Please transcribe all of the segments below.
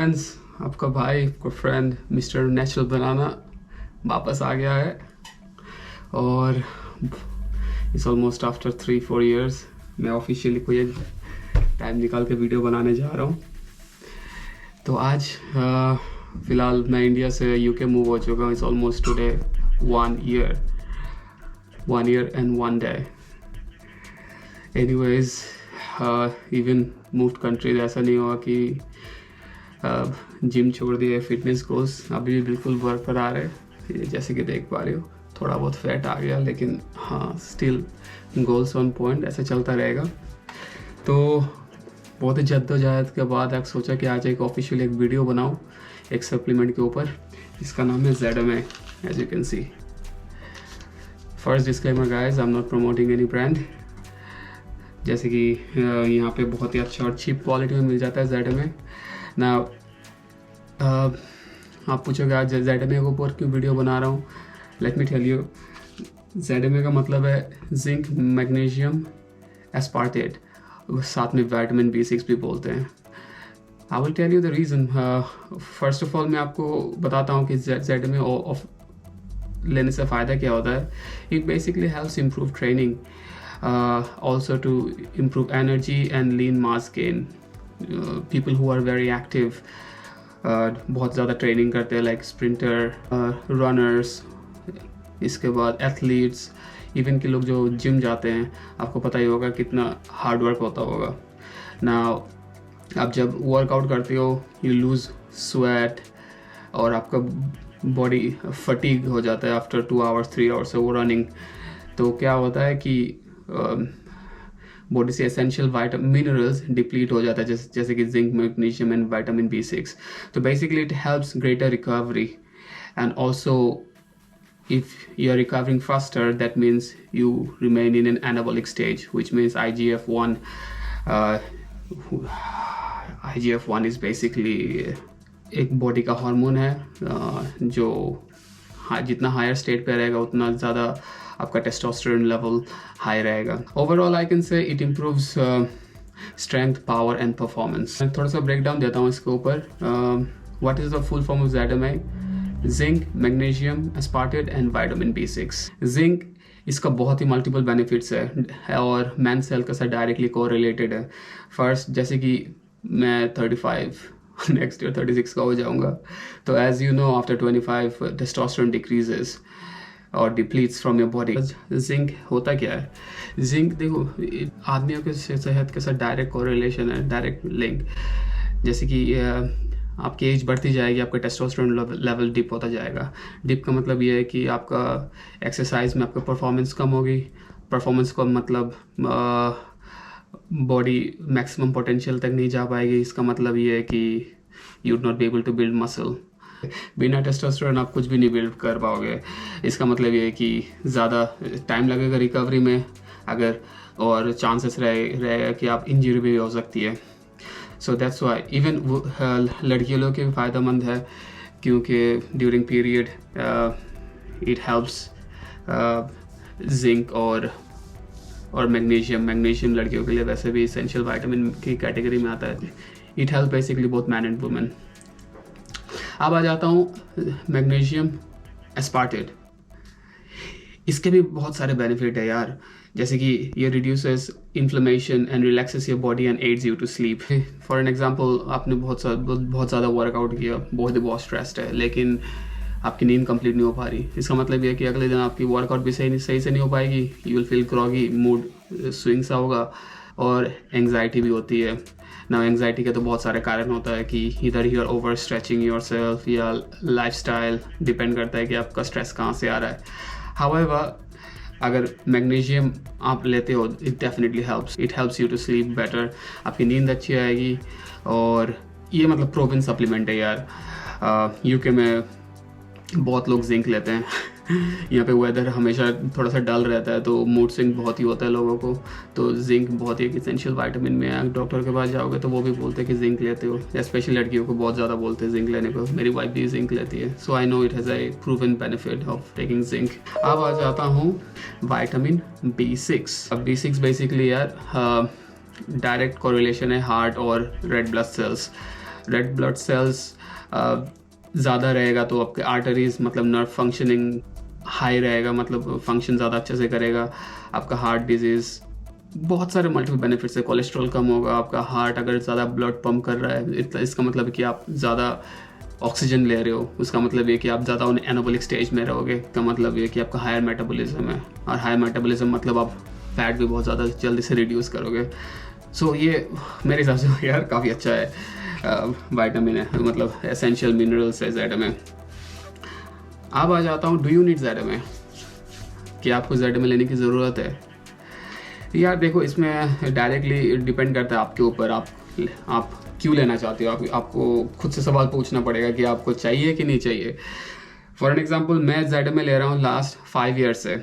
Friends, आपका भाई आपका फ्रेंड मिस्टर नेचुरल बनाना वापस आ गया है और इट्स ऑलमोस्ट आफ्टर 3-4 इयर्स मैं ऑफिशियली कोई एक टाइम निकाल के वीडियो बनाने जा रहा हूँ। तो आज फ़िलहाल मैं इंडिया से यूके मूव हो चुका हूँ। It's almost today 1 year and 1 day। Anyways even moved country ऐसा नहीं हुआ कि जिम छोड़ दिए। फिटनेस गोल्स अभी भी बिल्कुल बरकरार है। जैसे कि देख पा रहे हो थोड़ा बहुत फैट आ गया, लेकिन हाँ स्टिल गोल्स ऑन पॉइंट, ऐसे चलता रहेगा। तो बहुत ही जद्दोजहद के बाद आज सोचा कि आज एक ऑफिशियल एक वीडियो बनाऊँ एक सप्लीमेंट के ऊपर। इसका नाम है ZMA, as you can see. First disclaimer guys, I am not promoting any brand. जैसे कि यहाँ पे बहुत ही अच्छा और चीप क्वालिटी में मिल जाता है ZMA ना। आप पूछोगे आज ZMA के ऊपर क्यों वीडियो बना रहा हूँ। Let me tell you, ZMA का मतलब है जिंक मैग्नीशियम एस्पार्टेट, साथ में विटामिन B6 भी बोलते हैं। I will tell you the reason. First of all मैं आपको बताता हूँ कि ZMA लेने से फ़ायदा क्या होता है। It basically helps improve training, also to improve energy and lean mass gain। People who are very active, बहुत ज़्यादा ट्रेनिंग करते हैं, लाइक स्प्रिंटर, रनर्स, इसके बाद एथलीट्स, इवन के लोग जो जिम जाते हैं, आपको पता ही होगा कितना हार्ड वर्क होता होगा ना। आप जब वर्कआउट करते हो यू लूज़ स्वेट और आपका बॉडी फटीग हो जाता है आफ्टर 2 hours 3 hours से वो रनिंग। तो क्या होता है कि बॉडी से एसेंशियल मिनरल्स डिप्लीट हो जाता है, जैसे कि zinc, magnesium and vitamin B6। तो basically it helps greater recovery and also if you are recovering faster, that means you remain in an anabolic stage, which means IGF-1 is basically एक body का hormone है जो जितना higher state पे रहेगा उतना ज़्यादा आपका टेस्टोस्टेरोन लेवल हाई रहेगा। Overall I can say it improves strength, power and performance. थोड़ा सा ब्रेक डाउन देता हूँ इसके ऊपर। What is the full form of ZMA? Zinc, magnesium aspartate and vitamin B6। Zinc, इसका बहुत ही मल्टीपल बेनिफिट्स है और मैन सेल के साथ डायरेक्टली कोरिलेटेड है। फर्स्ट, जैसे कि मैं 35 नेक्स्ट ईयर 36 का हो जाऊंगा, तो as you know after 25 testosterone decreases और depletes from your body. Zinc होता क्या है? जिंक देखो आदमियों के सेहत के साथ डायरेक्ट कोरिलेशन है, डायरेक्ट लिंक। जैसे कि आपकी एज बढ़ती जाएगी, आपका टेस्टोस्टेरोन लेवल डिप होता जाएगा। डिप का मतलब ये है कि आपका एक्सरसाइज में आपका परफॉर्मेंस कम होगी। परफॉर्मेंस का मतलब बॉडी मैक्सिमम पोटेंशियल तक नहीं जा पाएगी। इसका मतलब ये है कि you would not be able to build muscle. बिना टेस्टोस्टेरोन आप कुछ भी नहीं बिल्ड कर पाओगे। इसका मतलब ये है कि ज़्यादा टाइम लगेगा रिकवरी में अगर, और चांसेस रहेगा कि आप इंजरी भी हो सकती है। सो दैट्स वाई इवन लड़कियों लोग के भी फ़ायदेमंद है, क्योंकि during period it helps zinc और मैग्नीशियम लड़कियों के लिए वैसे भी एसेंशियल विटामिन की कैटेगरी में आता है। It help basically both man and women. अब आ जाता हूँ मैग्नीशियम एस्पार्टेट। इसके भी बहुत सारे बेनिफिट है यार, जैसे कि ये reduces inflammation and relaxes your body and aids you to sleep. For an example, आपने बहुत ज़्यादा वर्कआउट किया, बहुत स्ट्रेस्ड है, लेकिन आपकी नींद कंप्लीट नहीं हो पा रही। इसका मतलब ये है कि अगले दिन आपकी वर्कआउट भी सही से नहीं हो पाएगी। You will feel groggy, mood swing सा होगा और एंग्जाइटी भी होती है ना। एंग्जाइटी के तो बहुत सारे कारण होता है कि इधर you are over stretching yourself या लाइफस्टाइल, डिपेंड करता है कि आपका स्ट्रेस कहाँ से आ रहा है। हाउएवर अगर मैग्नीशियम आप लेते हो, it definitely helps. It helps you to sleep better, आपकी नींद अच्छी आएगी। और ये मतलब प्रोवन सप्लीमेंट है यार। यूके में बहुत लोग जिंक लेते हैं। यहाँ पे वेदर हमेशा थोड़ा सा डल रहता है, तो मूड स्विंग बहुत ही होता है लोगों को। तो जिंक बहुत ही एक एसेंशियल विटामिन में है। डॉक्टर के पास जाओगे तो वो भी बोलते हैं कि जिंक लेते हो, स्पेशली लड़कियों को बहुत ज़्यादा बोलते हैं जिंक लेने को। मेरी वाइफ भी जिंक लेती है, so I know it has a proven benefit of taking zinc. अब आ जाता हूँ विटामिन B6। अब B6 बेसिकली यार डायरेक्ट कोरिलेशन है हार्ट और red blood cells. Red blood cells ज़्यादा रहेगा तो आपके आर्टरीज मतलब नर्व फंक्शनिंग हाई रहेगा, मतलब फंक्शन ज़्यादा अच्छे से करेगा। आपका हार्ट डिजीज़, बहुत सारे मल्टीपल बेनिफिट्स है। कोलेस्ट्रॉल कम होगा, आपका हार्ट अगर ज़्यादा ब्लड पंप कर रहा है इसका मतलब है कि आप ज़्यादा ऑक्सीजन ले रहे हो, उसका मतलब ये कि आप ज़्यादा उन एनाबोलिक स्टेज में रहोगे, का मतलब ये कि आपका हायर मेटाबॉलिज्म है, और हायर मेटाबॉलिज्म मतलब आप फैट भी बहुत ज़्यादा जल्दी से रिड्यूस करोगे। सो ये मेरे हिसाब से यार काफ़ी अच्छा है विटामिन है, मतलब एसेंशियल मिनरल्स है ज़ेड में। अब आ जाता हूँ, डू यू नीड ज़ेड में, कि आपको ज़ेड में लेने की ज़रूरत है। यार देखो, इसमें डायरेक्टली डिपेंड करता है आपके ऊपर, आप क्यों लेना चाहते हो। आपको खुद से सवाल पूछना पड़ेगा कि आपको चाहिए कि नहीं चाहिए। फॉर एन एग्जांपल, मैं ज़ेड में ले रहा हूँ लास्ट 5 ईयर्स से,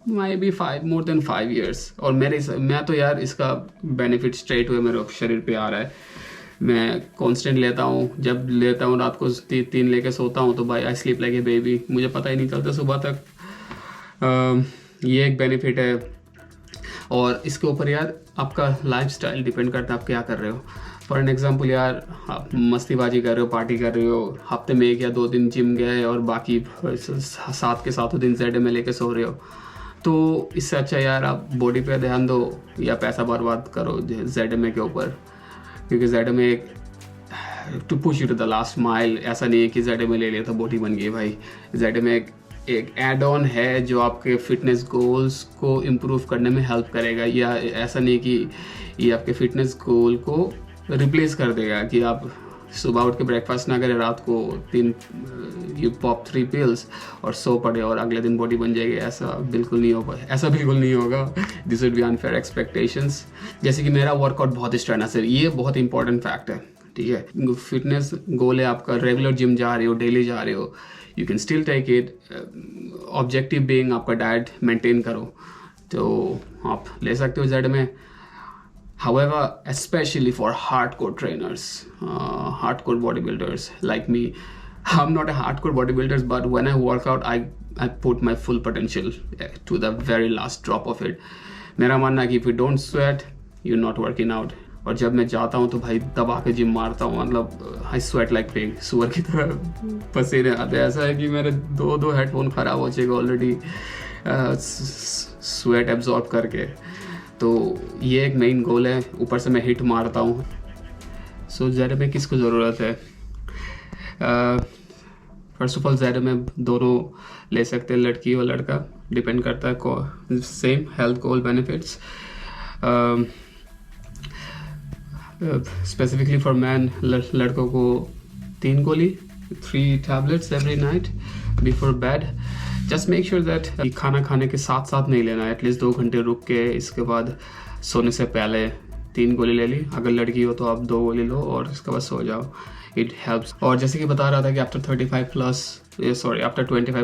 माई बी मोर देन 5 ईयर्स, और मैं तो यार इसका बेनिफिट स्ट्रेट हुए मेरे शरीर पे आ रहा है। मैं कांस्टेंट लेता हूँ, जब लेता हूँ रात को 3 लेके सोता हूँ तो भाई I sleep like a baby, मुझे पता ही नहीं चलता सुबह तक। ये एक बेनिफिट है। और इसके ऊपर यार आपका लाइफस्टाइल डिपेंड करता है आप क्या कर रहे हो। फॉर एन एग्जांपल यार, आप मस्तीबाजी कर रहे हो, पार्टी कर रहे हो, हफ्ते में 1 या 2 दिन जिम गए और बाकी 7 के 7 दिन ज़ेड में लेके सो रहे हो, तो इससे अच्छा यार आप बॉडी पे ध्यान दो या पैसा बर्बाद करो ज़ेड में के ऊपर। क्योंकि ज़ेड में एक to push you to the last mile, ऐसा नहीं है कि ज़ेड में ले लिया तो बॉडी बन गई भाई। ज़ेड में एक एड ऑन है जो आपके फिटनेस गोल्स को इम्प्रूव करने में हेल्प करेगा, या ऐसा नहीं कि ये आपके फिटनेस गोल को रिप्लेस कर देगा कि आप सुबह उठ के ब्रेकफास्ट ना करें, रात को 3 यू पॉप 3 पिल्स और सो पड़े और अगले दिन बॉडी बन जाएगी। ऐसा बिल्कुल नहीं होगा। This would be unfair expectations. जैसे कि मेरा वर्कआउट बहुत स्ट्रेनस है, ये बहुत इंपॉर्टेंट फैक्ट है, ठीक है। फिटनेस गोल है आपका, रेगुलर जिम जा रहे हो, डेली जा रहे हो, you can still take it. Objective being आपका डाइट मेंटेन करो, तो आप ले सकते हो ज़ेड में। However, especially for hardcore trainers, hardcore bodybuilders like me, I'm not a hardcore bodybuilder, but when I work out, I put my full potential to the very last drop of it. मेरा मानना है कि if you don't sweat, you're not working out. और जब मैं जाता हूँ तो भाई दबा के जिम मारता हूँ, मतलब I sweat like pig, सुअर की तरह पसीने आते हैं। ऐसा है कि मेरे 2 हेडफोन ख़राब हो जाएगा ऑलरेडी स्वेट एब्जॉर्ब करके। तो ये एक मेन गोल है, ऊपर से मैं हिट मारता हूँ। सो ज़ेड में किसको ज़रूरत है? फर्स्ट ऑफ ऑल ज़ेड में दोनों ले सकते हैं, लड़की और लड़का, डिपेंड करता है same health goal benefits. Specifically for man, लड़कों को 3 गोली 3 tablets every night before bed. Just make sure that खाना खाने के साथ साथ नहीं लेना है, एटलीस्ट 2 घंटे रुक के इसके बाद सोने से पहले 3 गोली ले ली। अगर लड़की हो तो आप 2 गोली लो और इसके बाद सो जाओ, इट हेल्प्स। और जैसे कि बता रहा था कि आफ्टर 25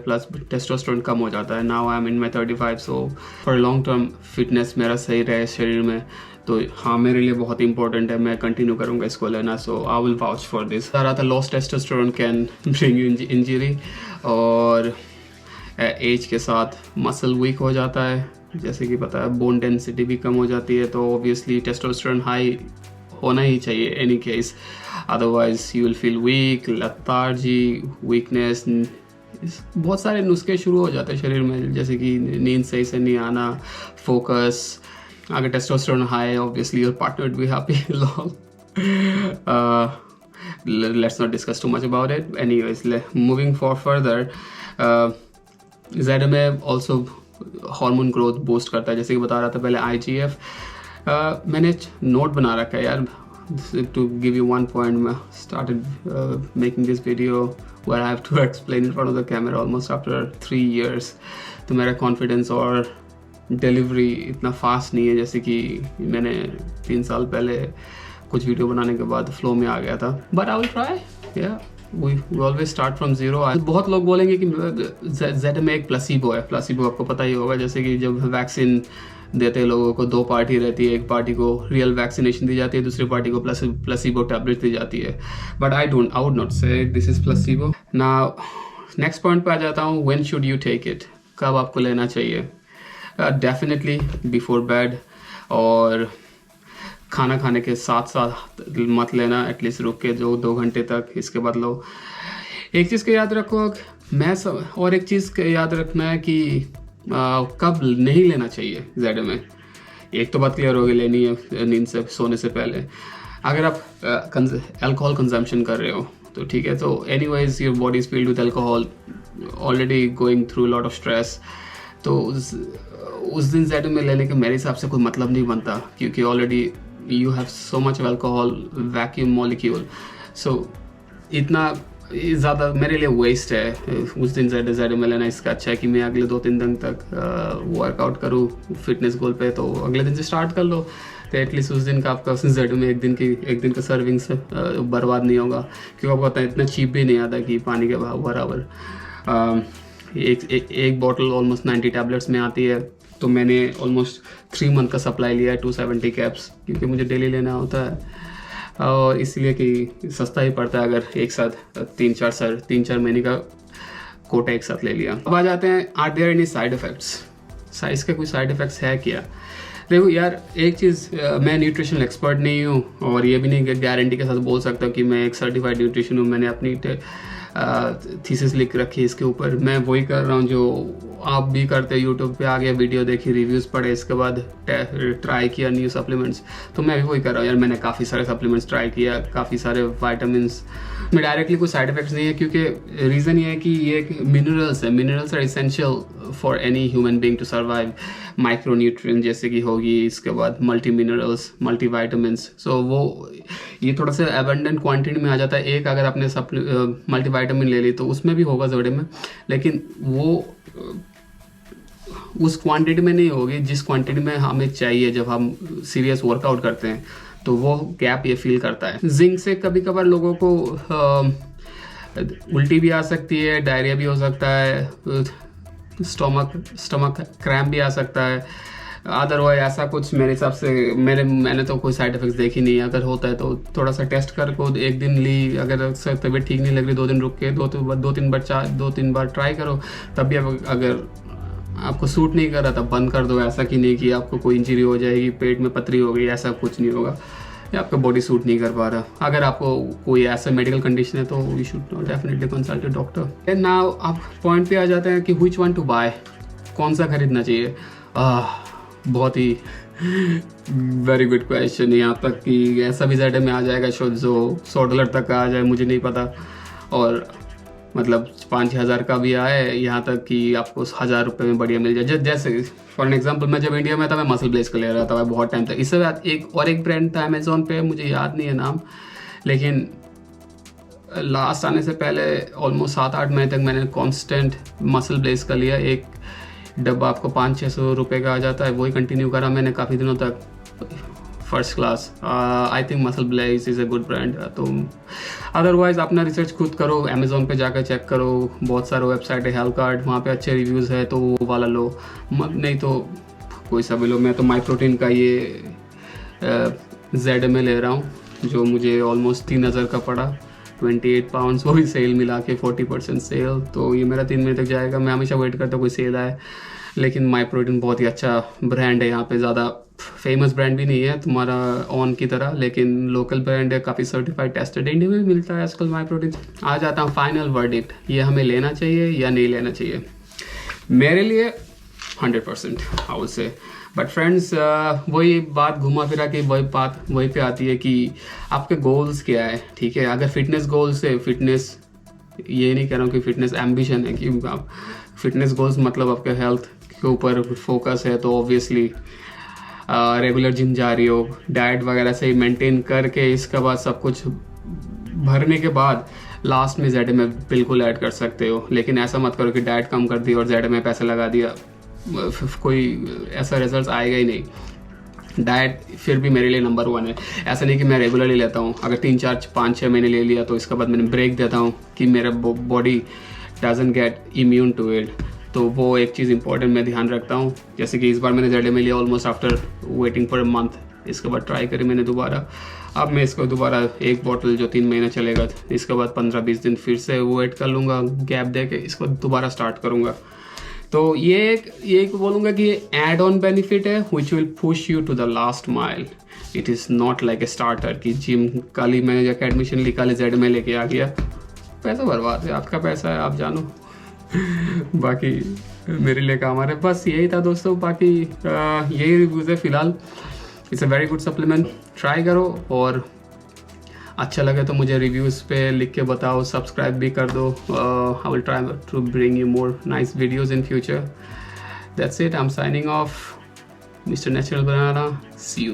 प्लस टेस्टोस्टेरोन कम हो जाता है। Now I am in my 35, so for long term fitness मेरा सही रहे शरीर में, तो हाँ मेरे लिए बहुत इंपॉर्टेंट है, मैं कंटिन्यू करूँगा इसको लेना। So I will vouch for this. बता रहा था loss testosterone can bring you injury, और एज के साथ मसल वीक हो जाता है, जैसे कि पता है बोन डेंसिटी भी कम हो जाती है, तो ऑब्वियसली टेस्टोस्टेरोन हाई होना ही चाहिए any case, otherwise you will feel weak, lethargy, weakness, बहुत सारे नुस्खे शुरू हो जाते हैं शरीर में, जैसे कि नींद सही से नहीं आना, फोकस। अगर testosterone high, obviously your partner will be happy. Lol, let's not discuss too much about it. Anyways, moving further, Z में ऑल्सो हार्मोन ग्रोथ बूस्ट करता है, जैसे कि बता रहा था पहले IGF। मैंने नोट बना रखा है यार, टू गिव यू 1 पॉइंट। मैं started making this video where I have to explain in front of the camera almost after 3 years। तो मेरा कॉन्फिडेंस और डिलीवरी इतना फास्ट नहीं है, जैसे कि मैंने 3 साल पहले कुछ वीडियो बनाने के बाद फ्लो में आ गया था, बट आई विल ट्राई। या we always start from zero। बहुत लोग बोलेंगे कि ज़ेड में एक प्लेसिबो है। प्लेसिबो आपको पता ही होगा, जैसे कि जब वैक्सीन देते हैं लोगों को 2 पार्टी रहती है, एक पार्टी को रियल वैक्सीनेशन दी जाती है, दूसरी पार्टी को प्लेसिबो टैबलेट दी जाती है, but I would not say this is placebo. Now next point पे आ जाता हूँ, when should you take it, कब आपको लेना चाहिए? डेफिनेटली बिफोर बेड, और खाना खाने के साथ साथ मत लेना, एटलीस्ट रुक के जो 2 घंटे तक, इसके बाद लो। एक चीज़ को याद रखो, और एक चीज़ को याद रखना है कि कब नहीं लेना चाहिए ZMA। एक तो बात क्लियर होगी, लेनी है नींद से सोने से पहले। अगर आप अल्कोहल कंजम्पशन कर रहे हो तो ठीक है, तो anyways your body is field with alcohol, already going through lot of stress, तो उस दिन ZMA लेने के मेरे हिसाब से कोई मतलब नहीं बनता, क्योंकि already you have so much of alcohol vacuum molecule, so इतना ज़्यादा मेरे लिए वेस्ट है उस दिन ZMA लेना। इसका अच्छा है कि मैं अगले 2-3 दिन तक वर्कआउट करूँ फिटनेस गोल पे, तो अगले दिन से स्टार्ट कर लो, तो एटलीस्ट उस दिन का आपका ZMA एक दिन का सर्विंग से बर्बाद नहीं होगा, क्योंकि आपको पता है इतना चीप भी नहीं आता कि पानी के भाव बराबर। एक बॉटल ऑलमोस्ट 90 टैबलेट्स में आती है, तो मैंने ऑलमोस्ट 3 मंथ का सप्लाई लिया है 270 कैप्स, क्योंकि मुझे डेली लेना होता है, और इसलिए कि सस्ता ही पड़ता है अगर एक साथ 3-4 महीने का कोटा एक साथ ले लिया। अब आ जाते हैं, are there any side effects. इसके कोई साइड इफ़ेक्ट्स है क्या? देखो यार, एक चीज़, मैं न्यूट्रिशनल एक्सपर्ट नहीं हूँ, और ये भी नहीं गारंटी के साथ बोल सकता हूँ कि मैं एक सर्टिफाइड न्यूट्रिशन हूँ। मैंने अपनी थीसिस लिख रखी है इसके ऊपर, मैं वही कर रहा हूँ जो आप भी करते हो। यूट्यूब पे आ गया, वीडियो देखी, रिव्यूज़ पढ़े, इसके बाद ट्राई किया न्यू सप्लीमेंट्स, तो मैं भी वही कर रहा हूँ यार। मैंने काफ़ी सारे सप्लीमेंट्स ट्राई किया, काफ़ी सारे वाइटामिन में डायरेक्टली कोई साइड इफेक्ट्स नहीं है, क्योंकि रीज़न ये है कि ये मिनरल्स है। Minerals are essential for any human being to survive. Micronutrient जैसे कि होगी, इसके बाद multi minerals, multi vitamins, so वो ये थोड़ा सा एबंडेंट क्वांटिटी में आ जाता है। एक अगर आपने मल्टी वाइटामिन ले ली तो उसमें भी होगा ZMA, लेकिन वो उस क्वांटिटी में नहीं होगी जिस क्वांटिटी में हमें चाहिए जब हम सीरियस वर्कआउट करते हैं, तो वो गैप ये फील करता है। जिंक से कभी कभार लोगों को उल्टी भी आ सकती है, डायरिया भी हो सकता है, स्टमक क्रैम्प भी आ सकता है। अदरवाइज ऐसा कुछ मेरे हिसाब से मैंने तो कोई साइड इफेक्ट्स देखी नहीं। अगर होता है तो थोड़ा सा टेस्ट कर को एक दिन ली, अगर तबीयत ठीक नहीं लग रही 2 दिन रुक के 2-3 बार ट्राई करो, तब भी अगर आपको सूट नहीं कर रहा तब बंद कर दो। ऐसा कि नहीं कि आपको कोई इंजरी हो जाएगी, पेट में पथरी हो गई, ऐसा कुछ नहीं होगा, या आपका बॉडी सूट नहीं कर पा रहा। अगर आपको कोई ऐसा मेडिकल कंडीशन है तो you should definitely consult a doctor. Now आप पॉइंट पे आ जाते हैं कि व्हिच वन टू बाय, कौन सा खरीदना चाहिए। बहुत ही वेरी गुड क्वेश्चन। यहाँ तक कि ऐसा भी ZMA आ जाएगा जो $100 तक का आ जाए, मुझे नहीं पता, और मतलब 5-6 हज़ार का भी आए, यहाँ तक कि आपको 1000 रुपये में बढ़िया मिल जाए। जैसे फॉर एग्जांपल, मैं जब इंडिया में था, मैं मसल ब्लेज का ले रहा था बहुत टाइम तक। इससे बाद एक ब्रांड था अमेजोन पे, मुझे याद नहीं है नाम, लेकिन लास्ट आने से पहले ऑलमोस्ट 7-8 महीने तक मैंने कॉन्स्टेंट मसल ब्लेज का लिया। एक डब्बा आपको 500-600 रुपये का आ जाता है, वही कंटिन्यू करा मैंने काफ़ी दिनों तक, first class. I think muscle blaze is a good brand. तो अदरवाइज़ अपना रिसर्च खुद करो, अमेजोन पे जाकर चेक करो, बहुत सारे वेबसाइट है, हेल्थ कार्ड, वहाँ पे अच्छे रिव्यूज़ है तो वो वाला लो, नहीं तो कोई सा भी लो। मैं तो माई प्रोटीन का ये ZMA ले रहा हूँ, जो मुझे ऑलमोस्ट 3000 का पड़ा, 28 पाउंड्स, वो भी सेल मिला के 40% सेल, तो ये मेरा 3 महीने तक जाएगा। मैं हमेशा वेट करता हूँ कोई सेल आए, लेकिन माई प्रोटीन बहुत ही अच्छा ब्रांड है। यहाँ पे ज़्यादा फेमस ब्रांड भी नहीं है तुम्हारा ऑन की तरह, लेकिन लोकल ब्रांड है, काफ़ी सर्टिफाइड टेस्टेड, इंडिया में मिलता है आजकल माई प्रोटीन। आ जाता हूँ फाइनल वर्डिक्ट, ये हमें लेना चाहिए या नहीं लेना चाहिए। मेरे लिए 100% I would say, but friends वही बात घुमा फिरा के वही पे आती है कि आपके गोल्स क्या है। ठीक है, अगर फिटनेस गोल्स है, फिटनेस ये नहीं कह रहा हूँ कि फिटनेस एम्बिशन है, कि आप फिटनेस गोल्स मतलब आपके हेल्थ के ऊपर फोकस है, तो ऑब्वियसली रेगुलर जिम जा रही हो, डाइट वगैरह से मेंटेन करके, इसके बाद सब कुछ भरने के बाद लास्ट में ZMA बिल्कुल ऐड कर सकते हो। लेकिन ऐसा मत करो कि डाइट कम कर दी और ZMA पैसे लगा दिया, कोई ऐसा रिजल्ट आएगा ही नहीं। डाइट फिर भी मेरे लिए नंबर 1 है। ऐसा नहीं कि मैं रेगुलरली लेता हूँ, अगर 3-4-5-6 महीने ले लिया तो इसके बाद मैंने ब्रेक देता हूँ कि मेरा body doesn't get immune to it, तो वो एक चीज़ इंपॉर्टेंट मैं ध्यान रखता हूँ। जैसे कि इस बार मैंने ZMA लिया almost after waiting for a month, इसके बाद ट्राई करी मैंने दोबारा। अब मैं इसको दोबारा एक बॉटल जो 3 महीने चलेगा, इसके बाद 15-20 दिन फिर से वेट कर लूँगा, गैप दे के इसको दोबारा स्टार्ट करूँगा। तो ये बोलूँगा कि ये एड ऑन बेनिफिट है which will push you to the last mile. It is not like a starter कि जिम कल ही मैंने जाकर एडमिशन ली, कल जेड में लेके आ गया. पैसा बर्बाद है, आपका पैसा है, आप जानो. बाकी मेरे लिए काम आ रहा है. बस यही था दोस्तों, बाकी यही रिव्यूज़ है फ़िलहाल. It's a very good supplement, try करो और अच्छा लगे तो मुझे रिव्यूज़ पे लिख के बताओ, सब्सक्राइब भी कर दो. I will try to bring you more nice videos in future. That's it, I am signing off. Mister natural banana, see you.